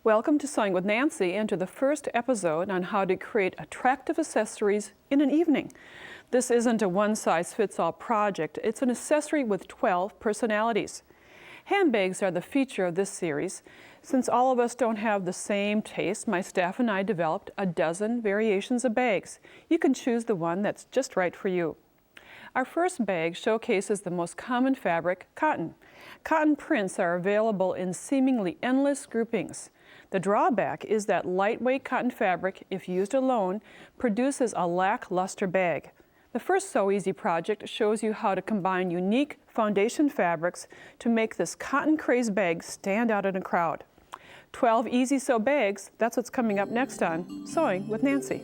Welcome to Sewing with Nancy and to the first episode on how to create attractive accessories in an evening. This isn't a one-size-fits-all project. It's an accessory with 12 personalities. Handbags are the feature of this series. Since all of us don't have the same taste, my staff and I developed a dozen variations of bags. You can choose the one that's just right for you. Our first bag showcases the most common fabric, cotton. Cotton prints are available in seemingly endless groupings. The drawback is that lightweight cotton fabric, if used alone, produces a lackluster bag. The first Sew Easy project shows you how to combine unique foundation fabrics to make this cotton craze bag stand out in a crowd. 12 easy sew bags, that's what's coming up next on Sewing with Nancy.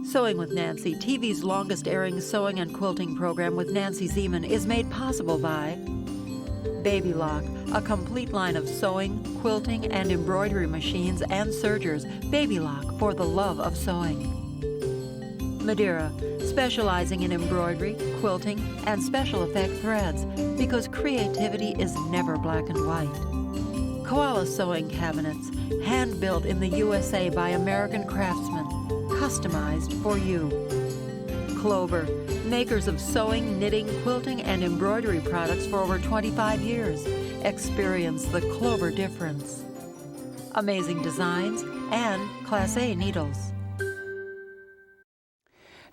Sewing with Nancy, TV's longest airing sewing and quilting program with Nancy Zieman, is made possible by Baby Lock, a complete line of sewing, quilting, and embroidery machines and sergers. Baby Lock, for the love of sewing. Madeira, specializing in embroidery, quilting, and special effect threads, because creativity is never black and white. Koala Sewing Cabinets, hand-built in the USA by American craftsmen, customized for you. Clover, makers of sewing, knitting, quilting, and embroidery products for over 25 years. Experience the Clover difference. Amazing designs and Class A needles.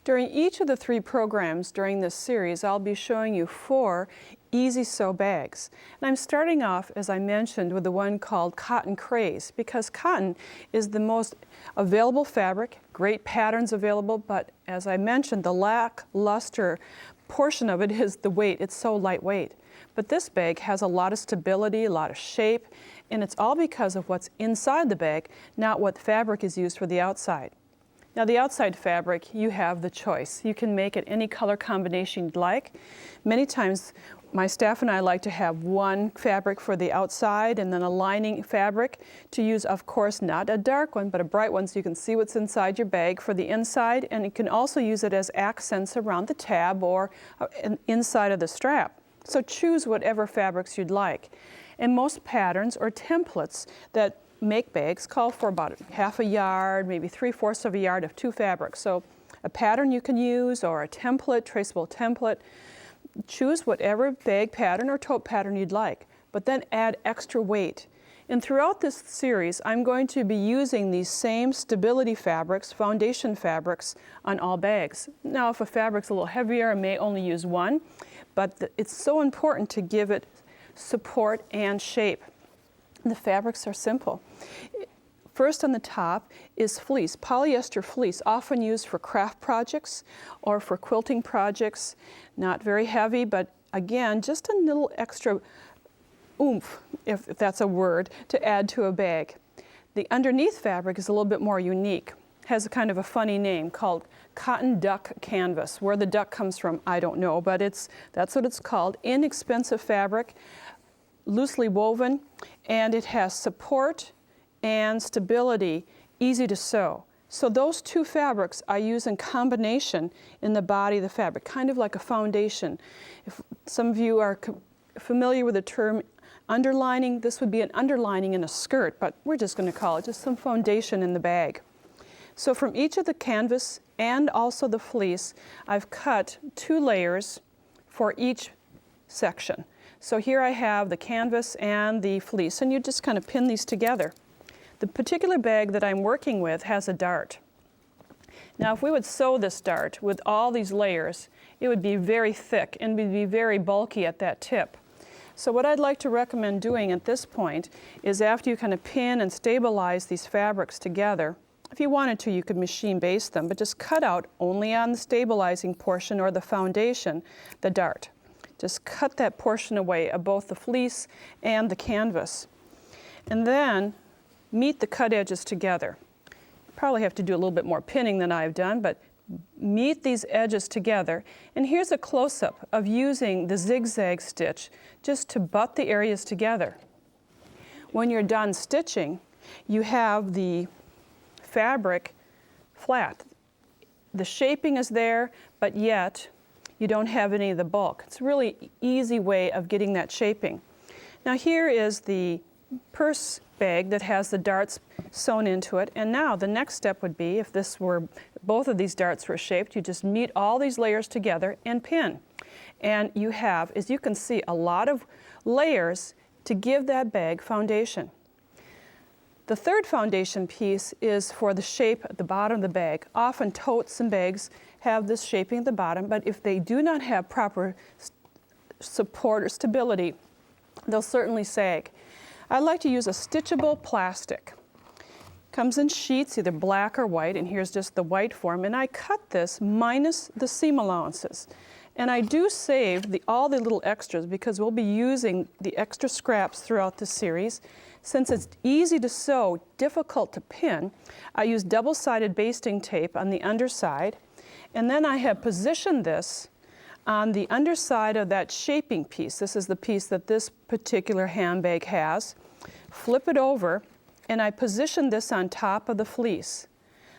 During each of the 3 programs during this series, I'll be showing you 4 easy sew bags. And I'm starting off, as I mentioned, with the one called Cotton Craze, because cotton is the most available fabric, great patterns available, but as I mentioned, the lackluster portion of it is the weight. It's so lightweight. But this bag has a lot of stability, a lot of shape, and it's all because of what's inside the bag, not what fabric is used for the outside. Now the outside fabric, you have the choice. You can make it any color combination you'd like. Many times my staff and I like to have one fabric for the outside and then a lining fabric to use, of course, not a dark one, but a bright one so you can see what's inside your bag for the inside, and you can also use it as accents around the tab or inside of the strap. So choose whatever fabrics you'd like. And most patterns or templates that make bags call for about half a yard, maybe 3/4 of a yard of 2 fabrics. So a pattern you can use or a template, traceable template. Choose whatever bag pattern or tote pattern you'd like, but then add extra weight. And throughout this series, I'm going to be using these same stability fabrics, foundation fabrics, on all bags. Now, if a fabric's a little heavier, I may only use one, but it's so important to give it support and shape. The fabrics are simple. First on the top is fleece, polyester fleece, often used for craft projects or for quilting projects. Not very heavy, but again, just a little extra oomph, if that's a word, to add to a bag. The underneath fabric is a little bit more unique. Has a kind of a funny name called cotton duck canvas. Where the duck comes from, I don't know, but that's what it's called. Inexpensive fabric, loosely woven, and it has support and stability, easy to sew. So those 2 fabrics I use in combination in the body of the fabric, kind of like a foundation. If some of you are familiar with the term underlining, this would be an underlining in a skirt, but we're just going to call it just some foundation in the bag. So from each of the canvas and also the fleece, I've cut 2 layers for each section. So here I have the canvas and the fleece, and you just kind of pin these together. The particular bag that I'm working with has a dart. Now if we would sew this dart with all these layers, it would be very thick and would be very bulky at that tip. So what I'd like to recommend doing at this point is, after you kind of pin and stabilize these fabrics together, if you wanted to, you could machine base them, but just cut out only on the stabilizing portion or the foundation, the dart. Just cut that portion away of both the fleece and the canvas. And then meet the cut edges together. Probably have to do a little bit more pinning than I've done, but meet these edges together. And here's a close-up of using the zigzag stitch just to butt the areas together. When you're done stitching, you have the fabric flat. The shaping is there, but yet you don't have any of the bulk. It's a really easy way of getting that shaping. Now here is the purse bag that has the darts sewn into it. And now the next step would be, if this were, both of these darts were shaped, you just meet all these layers together and pin. And you have, as you can see, a lot of layers to give that bag foundation. The third foundation piece is for the shape at the bottom of the bag. Often totes and bags have this shaping at the bottom, but if they do not have proper support or stability, they'll certainly sag. I like to use a stitchable plastic. Comes in sheets, either black or white, and here's just the white form, and I cut this minus the seam allowances. And I do save all the little extras because we'll be using the extra scraps throughout the series. Since it's easy to sew, difficult to pin, I use double-sided basting tape on the underside, and then I have positioned this on the underside of that shaping piece. This is the piece that this particular handbag has. Flip it over, and I position this on top of the fleece.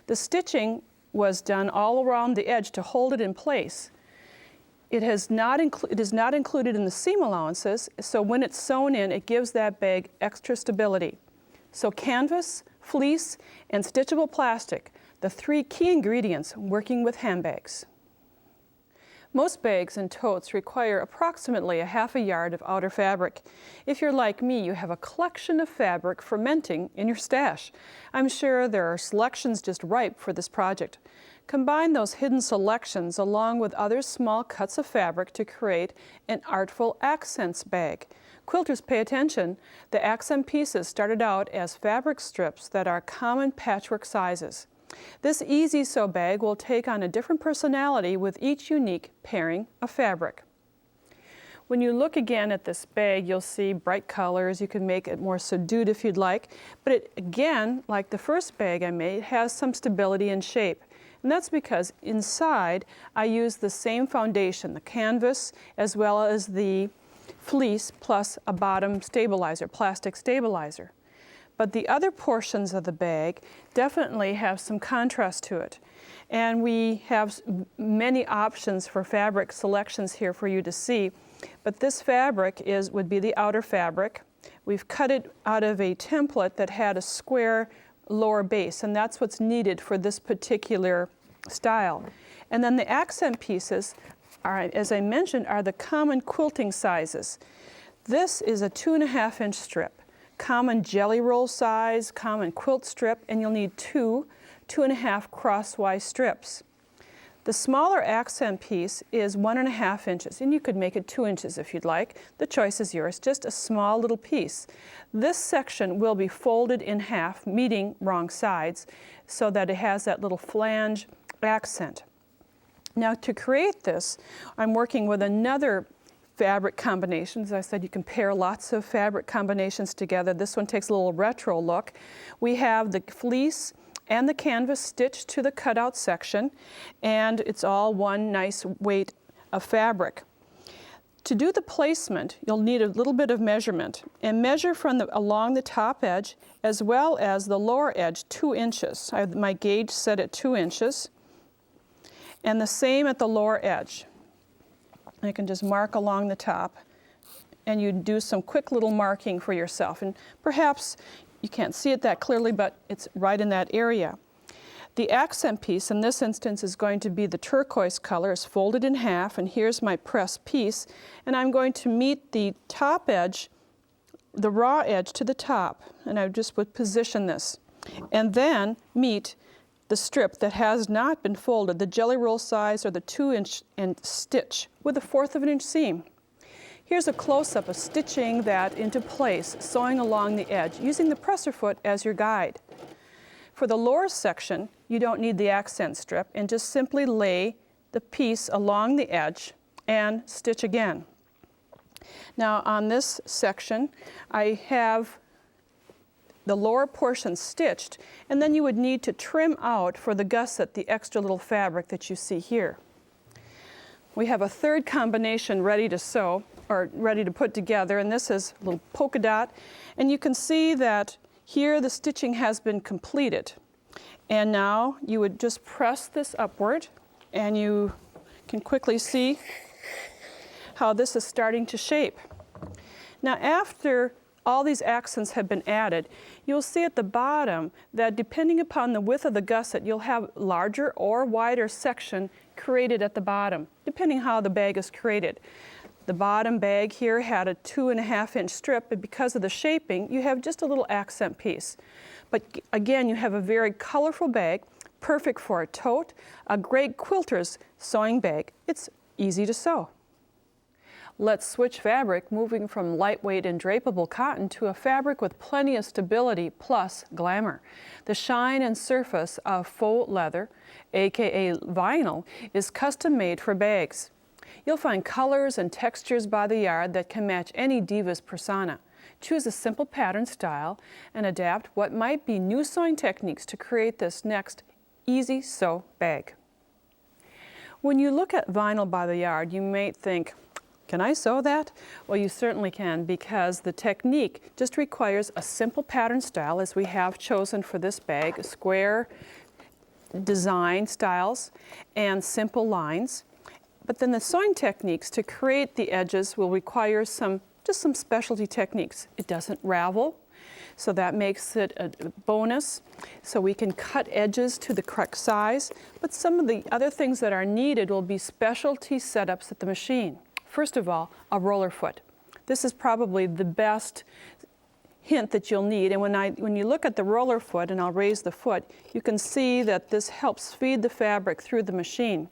The stitching was done all around the edge to hold it in place. It is not included in the seam allowances, so when it's sewn in, it gives that bag extra stability. So canvas, fleece, and stitchable plastic, the three key ingredients working with handbags. Most bags and totes require approximately a half a yard of outer fabric. If you're like me, you have a collection of fabric fermenting in your stash. I'm sure there are selections just ripe for this project. Combine those hidden selections along with other small cuts of fabric to create an artful accents bag. Quilters, pay attention. The accent pieces started out as fabric strips that are common patchwork sizes. This Easy Sew bag will take on a different personality with each unique pairing of fabric. When you look again at this bag, you'll see bright colors. You can make it more subdued if you'd like, but it, again, like the first bag I made, has some stability and shape. And that's because inside I use the same foundation, the canvas, as well as the fleece, plus a bottom stabilizer, plastic stabilizer. But the other portions of the bag definitely have some contrast to it. And we have many options for fabric selections here for you to see. But this fabric would be the outer fabric. We've cut it out of a template that had a square lower base, and that's what's needed for this particular style. And then the accent pieces, as I mentioned, are the common quilting sizes. This is a 2.5-inch strip, common jelly roll size, common quilt strip, and you'll need 2.5 crosswise strips. The smaller accent piece is 1.5 inches, and you could make it 2 inches if you'd like. The choice is yours, just a small little piece. This section will be folded in half, meeting wrong sides, so that it has that little flange accent. Now to create this, I'm working with another fabric combination. As I said, you can pair lots of fabric combinations together. This one takes a little retro look. We have the fleece and the canvas stitched to the cutout section, and it's all one nice weight of fabric. To do the placement, you'll need a little bit of measurement, and measure from along the top edge as well as the lower edge 2 inches. I have my gauge set at 2 inches, and the same at the lower edge. I can just mark along the top, and you do some quick little marking for yourself, and perhaps you can't see it that clearly, but it's right in that area. The accent piece in this instance is going to be the turquoise color. It's folded in half, and here's my pressed piece, and I'm going to meet the top edge, the raw edge to the top, and I just would position this, and then meet the strip that has not been folded, the jelly roll size or the 2-inch, and stitch with a 1/4 of an inch seam. Here's a close-up of stitching that into place, sewing along the edge, using the presser foot as your guide. For the lower section, you don't need the accent strip, and just simply lay the piece along the edge and stitch again. Now on this section, I have the lower portion stitched, and then you would need to trim out for the gusset the extra little fabric that you see here. We have a third combination ready to sew, or ready to put together, and this is a little polka dot, and you can see that here the stitching has been completed. And now you would just press this upward, and you can quickly see how this is starting to shape. Now after all these accents have been added, you'll see at the bottom that depending upon the width of the gusset, you'll have larger or wider section created at the bottom, depending how the bag is created. The bottom bag here had a 2.5-inch strip, but because of the shaping, you have just a little accent piece. But again, you have a very colorful bag, perfect for a tote, a great quilter's sewing bag. It's easy to sew. Let's switch fabric, moving from lightweight and drapable cotton to a fabric with plenty of stability plus glamour. The shine and surface of faux leather, aka vinyl, is custom made for bags. You'll find colors and textures by the yard that can match any diva's persona. Choose a simple pattern style and adapt what might be new sewing techniques to create this next easy sew bag. When you look at vinyl by the yard, you may think, can I sew that? Well, you certainly can, because the technique just requires a simple pattern style, as we have chosen for this bag, square design styles and simple lines. But then the sewing techniques to create the edges will require just some specialty techniques. It doesn't ravel, so that makes it a bonus. So we can cut edges to the correct size, but some of the other things that are needed will be specialty setups at the machine. First of all, a roller foot. This is probably the best hint that you'll need, and when you look at the roller foot, and I'll raise the foot, you can see that this helps feed the fabric through the machine.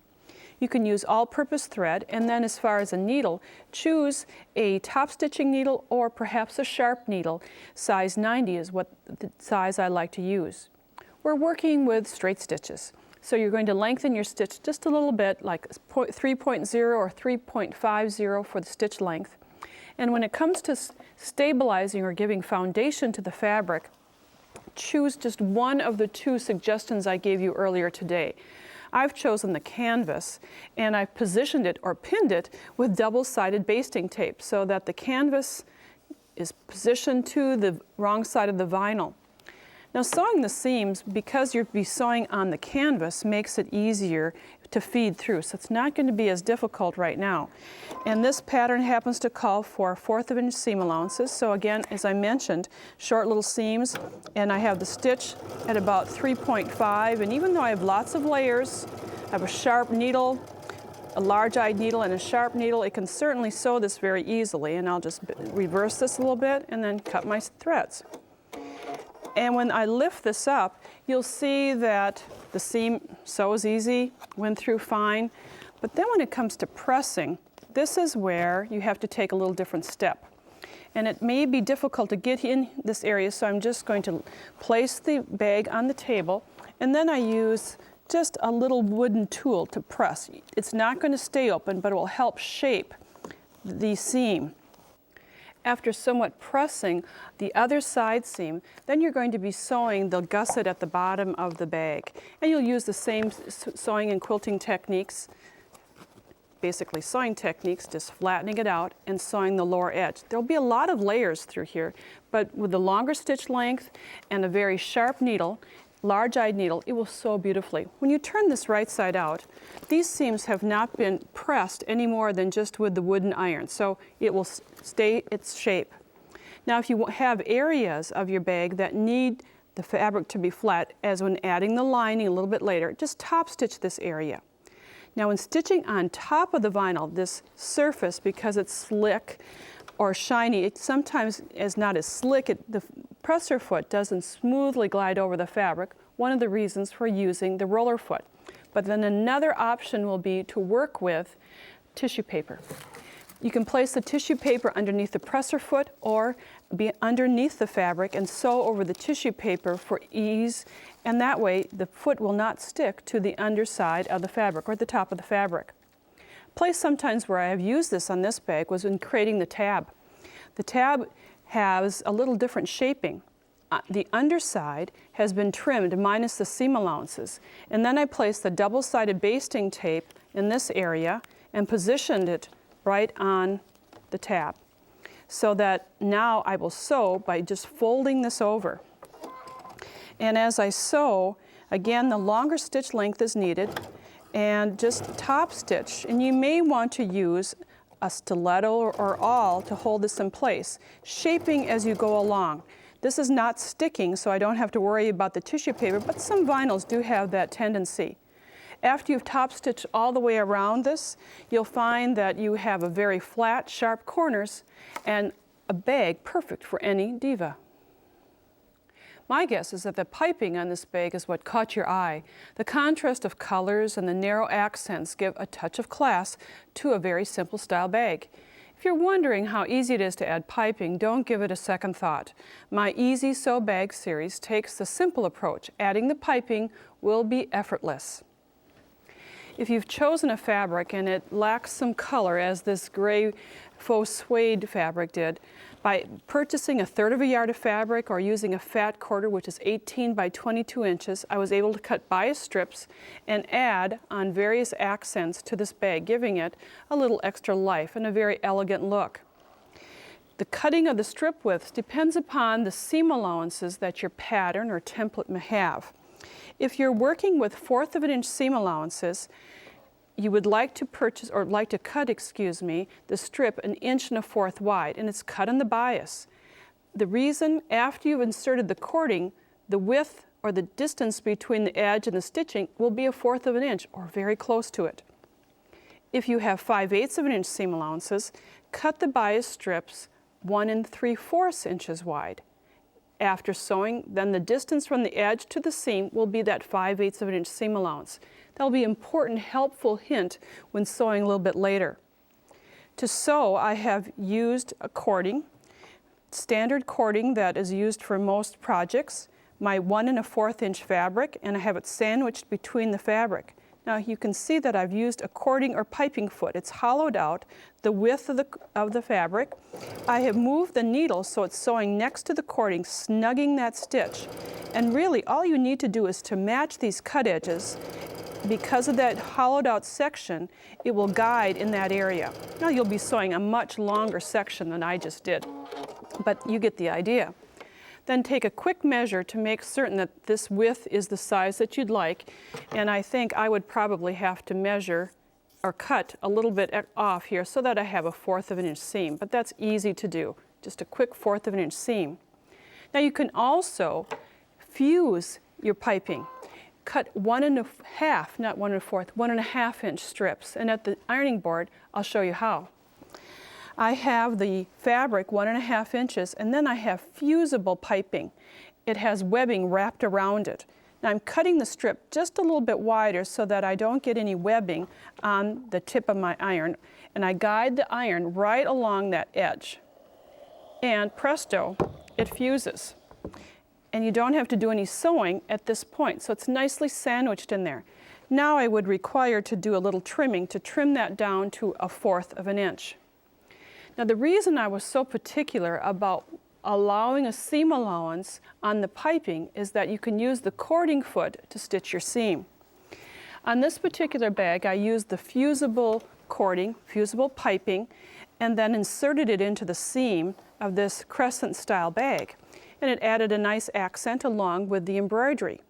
You can use all-purpose thread, and then as far as a needle, choose a top stitching needle or perhaps a sharp needle. Size 90 is what the size I like to use. We're working with straight stitches. So you're going to lengthen your stitch just a little bit, like 3.0 or 3.50 for the stitch length. And when it comes to stabilizing or giving foundation to the fabric, choose just one of the two suggestions I gave you earlier today. I've chosen the canvas, and I've positioned it or pinned it with double-sided basting tape so that the canvas is positioned to the wrong side of the vinyl. Now, sewing the seams, because you'll be sewing on the canvas, makes it easier to feed through, so it's not going to be as difficult right now. And this pattern happens to call for 1/4 of an inch seam allowances. So again, as I mentioned, short little seams, and I have the stitch at about 3.5, and even though I have lots of layers, I have a sharp needle, a large-eyed needle, and a sharp needle, it can certainly sew this very easily. And I'll just reverse this a little bit and then cut my threads. And when I lift this up, you'll see that the seam sews easy, went through fine. But then when it comes to pressing, this is where you have to take a little different step. And it may be difficult to get in this area, so I'm just going to place the bag on the table, and then I use just a little wooden tool to press. It's not going to stay open, but it will help shape the seam. After somewhat pressing the other side seam, then you're going to be sewing the gusset at the bottom of the bag. And you'll use the same sewing and quilting techniques, basically sewing techniques, just flattening it out and sewing the lower edge. There'll be a lot of layers through here, but with the longer stitch length and a very sharp needle, large-eyed needle, it will sew beautifully. When you turn this right side out, these seams have not been pressed any more than just with the wooden iron, so it will stay its shape. Now, if you have areas of your bag that need the fabric to be flat, as when adding the lining a little bit later, just top stitch this area. Now, when stitching on top of the vinyl, this surface, because it's slick or shiny, it sometimes is not as slick. The presser foot doesn't smoothly glide over the fabric, one of the reasons for using the roller foot. But then another option will be to work with tissue paper. You can place the tissue paper underneath the presser foot or be underneath the fabric and sew over the tissue paper for ease, and that way the foot will not stick to the underside of the fabric or the top of the fabric. Place sometimes where I have used this on this bag was in creating the tab. The tab has a little different shaping. The underside has been trimmed minus the seam allowances, and then I placed the double-sided basting tape in this area and positioned it right on the tab, so that now I will sew by just folding this over. And as I sew, again, the longer stitch length is needed, and just top stitch. And you may want to use a stiletto or awl to hold this in place, shaping as you go along. This is not sticking, so I don't have to worry about the tissue paper, but some vinyls do have that tendency. After you've top stitched all the way around this, you'll find that you have a very flat, sharp corners and a bag perfect for any diva. My guess is that the piping on this bag is what caught your eye. The contrast of colors and the narrow accents give a touch of class to a very simple style bag. If you're wondering how easy it is to add piping, don't give it a second thought. My Easy Sew Bag series takes the simple approach. Adding the piping will be effortless. If you've chosen a fabric and it lacks some color, as this gray faux suede fabric did, by purchasing 1/3 yard of fabric or using a fat quarter, which is 18 by 22 inches, I was able to cut bias strips and add on various accents to this bag, giving it a little extra life and a very elegant look. The cutting of the strip widths depends upon the seam allowances that your pattern or template may have. If you're working with 1/4 of an inch seam allowances, you would like to purchase, or like to cut, the strip 1 1/4 inches wide, and it's cut on the bias. The reason, after you've inserted the cording, the width or the distance between the edge and the stitching will be 1/4 of an inch, or very close to it. If you have 5/8 of an inch seam allowances, cut the bias strips 1 3/4 inches wide. After sewing, then the distance from the edge to the seam will be that 5/8 of an inch seam allowance. That'll be an important, helpful hint when sewing a little bit later. To sew, I have used a cording, standard cording that is used for most projects, my 1 1/4 inch fabric, and I have it sandwiched between the fabric. Now you can see that I've used a cording or piping foot. It's hollowed out the width of the fabric. I have moved the needle so it's sewing next to the cording, snugging that stitch. And really all you need to do is to match these cut edges. Because of that hollowed out section, it will guide in that area. Now you'll be sewing a much longer section than I just did, but you get the idea. Then take a quick measure to make certain that this width is the size that you'd like, and I think I would probably have to measure or cut a little bit off here so that I have 1/4 of an inch seam, but that's easy to do, just a quick 1/4 of an inch seam. Now you can also fuse your piping. Cut 1 1/2, not 1 1/4, 1 1/2 inch strips, and at the ironing board I'll show you how. I have the fabric 1 1/2 inches, and then I have fusible piping. It has webbing wrapped around it. Now I'm cutting the strip just a little bit wider so that I don't get any webbing on the tip of my iron, and I guide the iron right along that edge. And presto, it fuses. And you don't have to do any sewing at this point, so it's nicely sandwiched in there. Now I would require to do a little trimming to trim that down to 1/4 of an inch. Now the reason I was so particular about allowing a seam allowance on the piping is that you can use the cording foot to stitch your seam. On this particular bag I used the fusible cording, fusible piping, and then inserted it into the seam of this crescent style bag. And it added a nice accent along with the embroidery.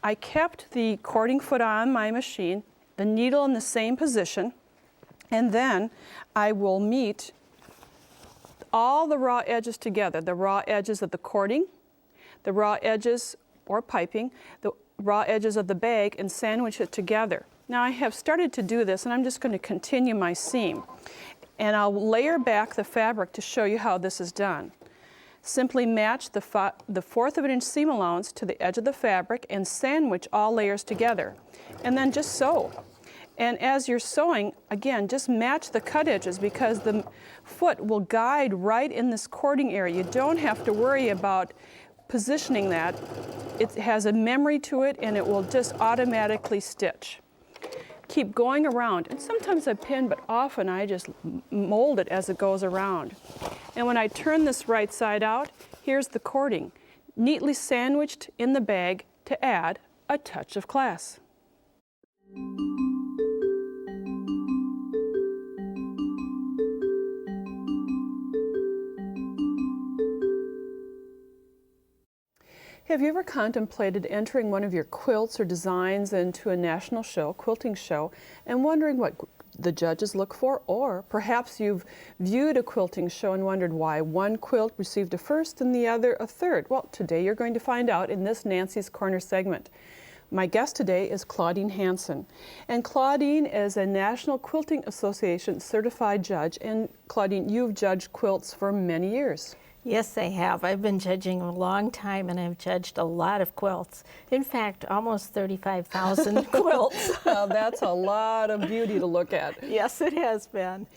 I kept the cording foot on my machine, the needle in the same position, and then I will meet all the raw edges together, the raw edges of the cording, the raw edges or piping, the raw edges of the bag, and sandwich it together. Now I have started to do this, and I'm just going to continue my seam. And I'll layer back the fabric to show you how this is done. Simply match the 1/4 of an inch seam allowance to the edge of the fabric and sandwich all layers together. And then just sew. And as you're sewing, again, just match the cut edges because the foot will guide right in this cording area. You don't have to worry about positioning that. It has a memory to it and it will just automatically stitch. Keep going around, and sometimes I pin, but often I just mold it as it goes around. And when I turn this right side out, here's the cording, neatly sandwiched in the bag to add a touch of class. Have you ever contemplated entering one of your quilts or designs into a national show, quilting show, and wondering what the judges look for, or perhaps you've viewed a quilting show and wondered why one quilt received a first and the other a third. Well, today you're going to find out in this Nancy's Corner segment. My guest today is Claudine Hanson, and Claudine is a National Quilting Association certified judge, and Claudine, you've judged quilts for many years. Yes, I have. I've been judging a long time, and I've judged a lot of quilts. In fact, almost 35,000 quilts. Well, that's a lot of beauty to look at. Yes, it has been.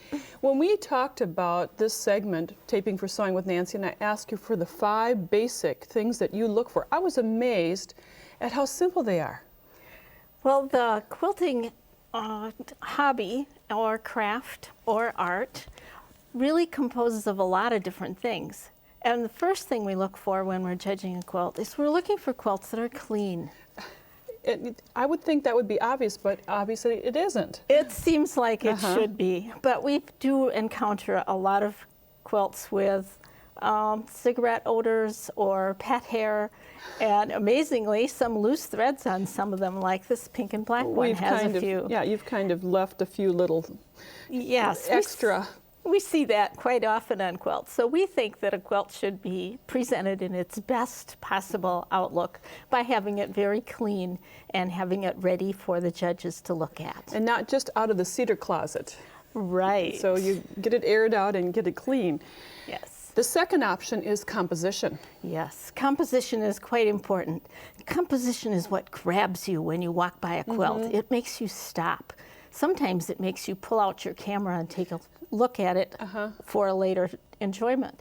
When we talked about this segment, Taping for Sewing with Nancy, and I asked you for the 5 basic things that you look for, I was amazed at how simple they are. Well, the quilting hobby or craft or art really composes of a lot of different things. And the first thing we look for when we're judging a quilt is we're looking for quilts that are clean. I would think that would be obvious, but obviously it isn't. It seems like it should be, but we do encounter a lot of quilts with cigarette odors or pet hair, and amazingly, some loose threads on some of them, like this pink and black one has a few. Yeah, you've kind of left a few little extra. We see that quite often on quilts. So we think that a quilt should be presented in its best possible outlook by having it very clean and having it ready for the judges to look at. And not just out of the cedar closet. Right. So you get it aired out and get it clean. Yes. The second option is composition. Yes, composition is quite important. Composition is what grabs you when you walk by a quilt. It makes you stop. Sometimes it makes you pull out your camera and take a look at it for a later enjoyment.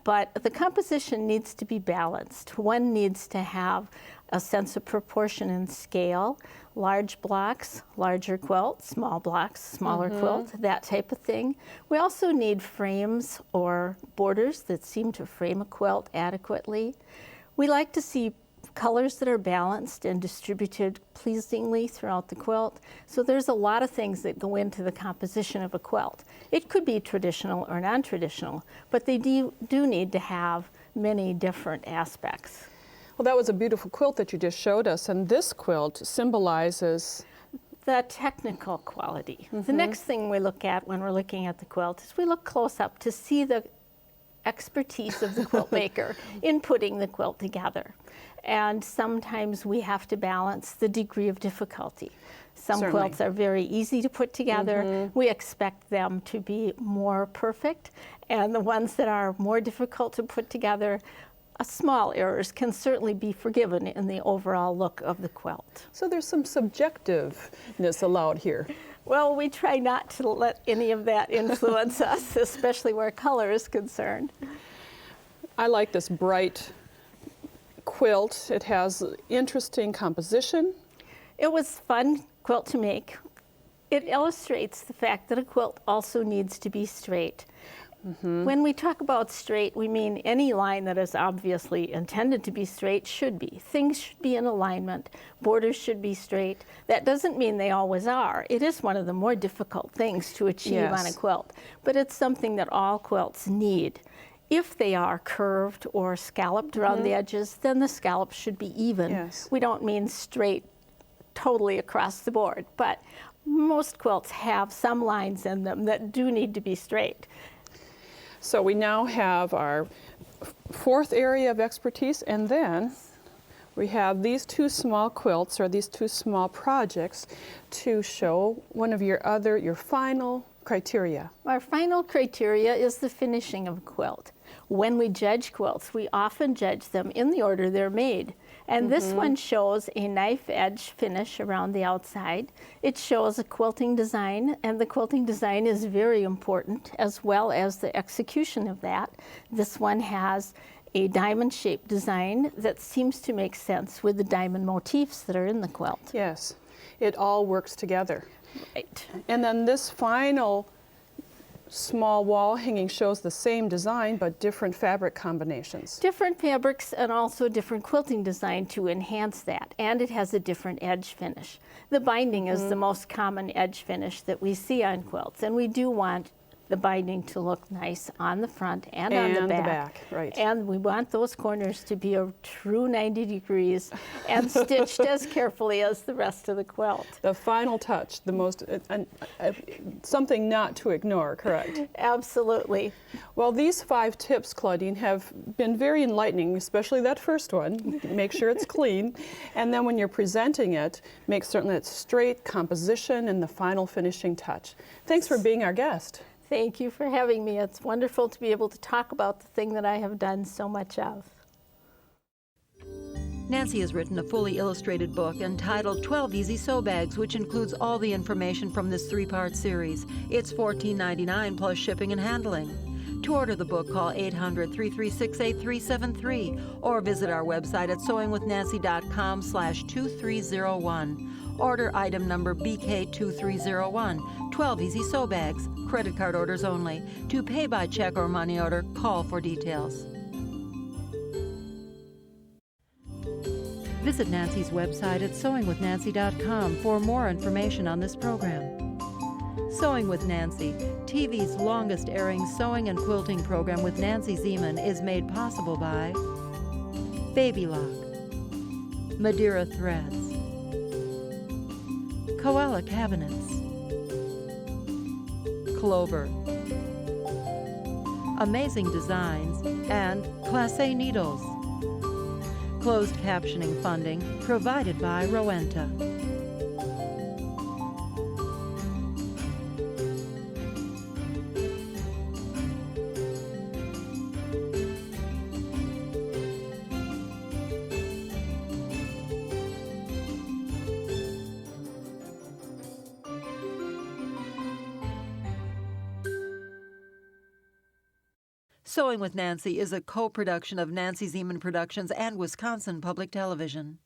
But the composition needs to be balanced. One needs to have a sense of proportion and scale, large blocks, larger quilt, small blocks, smaller quilt, that type of thing. We also need frames or borders that seem to frame a quilt adequately. We like to see colors that are balanced and distributed pleasingly throughout the quilt. So there's a lot of things that go into the composition of a quilt. It could be traditional or non-traditional, but they do need to have many different aspects. Well, that was a beautiful quilt that you just showed us, and this quilt symbolizes the technical quality. The next thing we look at when we're looking at the quilt is we look close up to see the expertise of the quilt maker in putting the quilt together. And sometimes we have to balance the degree of difficulty. Some Certainly. quilts are very easy to put together. We expect them to be more perfect. And the ones that are more difficult to put together, small errors can certainly be forgiven in the overall look of the quilt. So there's some subjectiveness allowed here. Well, we try not to let any of that influence us, especially where color is concerned. I like this bright quilt. It has interesting composition. It was fun quilt to make. It illustrates the fact that a quilt also needs to be straight. When we talk about straight, we mean any line that is obviously intended to be straight should be. Things should be in alignment. Borders should be straight. That doesn't mean they always are. It is one of the more difficult things to achieve on a quilt, but it's something that all quilts need. If they are curved or scalloped around the edges, then the scallop should be even. Yes. We don't mean straight totally across the board, but most quilts have some lines in them that do need to be straight. So we now have our fourth area of expertise, and then we have these 2 small quilts, or these 2 small projects, to show one of your final criteria. Our final criteria is the finishing of a quilt. When we judge quilts, we often judge them in the order they're made. And this one shows a knife edge finish around the outside. It shows a quilting design, and the quilting design is very important, as well as the execution of that. This one has a diamond-shaped design that seems to make sense with the diamond motifs that are in the quilt. Yes, it all works together. Right. And then this final small wall hanging shows the same design but different fabric combinations. Different fabrics and also different quilting design to enhance that, and it has a different edge finish. The binding is the most common edge finish that we see on quilts, and we do want the binding to look nice on the front and on the back. Right. And we want those corners to be a true 90 degrees and stitched as carefully as the rest of the quilt. The final touch, the most, something not to ignore, correct? Absolutely. Well, these 5 tips, Claudine, have been very enlightening, especially that first one. Make sure it's clean. And then when you're presenting it, make certain that it's straight, composition, and the final finishing touch. Thanks for being our guest. Thank you for having me. It's wonderful to be able to talk about the thing that I have done so much of. Nancy has written a fully illustrated book entitled 12 Easy Sew Bags, which includes all the information from this 3-part series. It's $14.99 plus shipping and handling. To order the book, call 800-336-8373 or visit our website at sewingwithnancy.com/2301. Order item number BK2301, 12 Easy Sew Bags, credit card orders only. To pay by check or money order, call for details. Visit Nancy's website at sewingwithnancy.com for more information on this program. Sewing with Nancy, TV's longest airing sewing and quilting program with Nancy Zieman, is made possible by Baby Lock, Madeira Threads, Koala Cabinets, Clover, Amazing Designs, and Class A Needles. Closed captioning funding provided by Rowenta. Sewing with Nancy is a co-production of Nancy Zieman Productions and Wisconsin Public Television.